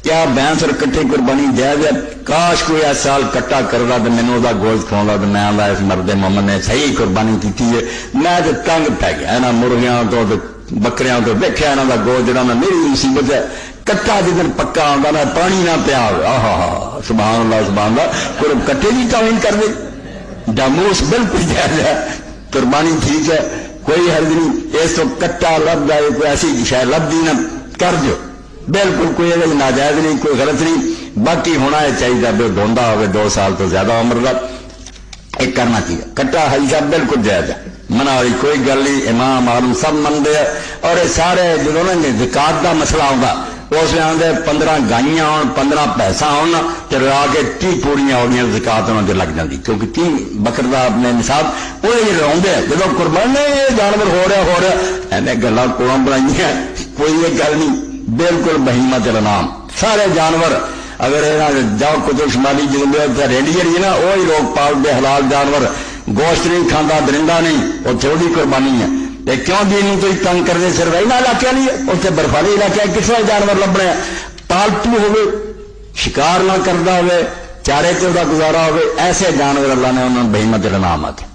کیا بینس اور کٹھی قربانی جائز ہے؟ کاش کوئی اس سال کٹا کردا تو مینوں دا گوشت کھاوندا تو میں آندا اس مرد مومن نے صحیح قربانی کی ہے. میں تو تنگ پی گیا انہاں مرغیاں تو بکریاں تو دیکھا انہاں دا گوشت جڑا میں میری مصیبت ہے. کٹا جدن پکا آندا نا پانی نہ پیا آہا سبحان اللہ کوئی کٹے کی توہین کر دے. ڈاموس بالکل جائز ہے قربانی ٹھیک ہے کوئی حرج نہیں. اس تو کٹا لب جائے کوئی ایسی شاید لب دی نہ کر جو بالکل کوئی ناجائز نہیں کوئی غلط نہیں. باقی ہونا ہے چاہیے بھی دھوندا ہوئے 2 سال تو زیادہ عمر کا ایک کرنا چاہیے. کٹا حاجی صاحب بالکل جائز ہے منع والی کوئی گل نہیں. امام عالم سب منتے ہیں. اور یہ سارے جدو نا زکات کا مسئلہ آتا اس میں آدھے 15 گائیاں ہون 15 پیسہ ہونا تو لا کے 30 پوریاں ہو گیا زکات انہوں نے لگ جاتی کیونکہ 30 بکر کا اپنے نصاب وہ روڈ ہے جب قربان یہ جانور ہو رہا ایویں گلا کوڑا بنائی کوئی یہ گل نہیں. بالکل بہیمت الانعام سارے جانور اگر جاؤ قطب شمالی جنوب ریڈی جی نا وہی لوگ پالتے حلال جانور گوشت نہیں کھانا درندہ نہیں وہ تھوڑی قربانی ہے. کیوں دین تو تنگ کرتے صرف یہاں علاقے نہیں ہے اتنے برفالی علاقے کس طرح جانور لبنے پالتو ہوئے شکار نہ کرتا ہوئے چارے تے دا گزارا ہوئے ایسے جانور اللہ نے انہوں نے بہیمت الانعام آتے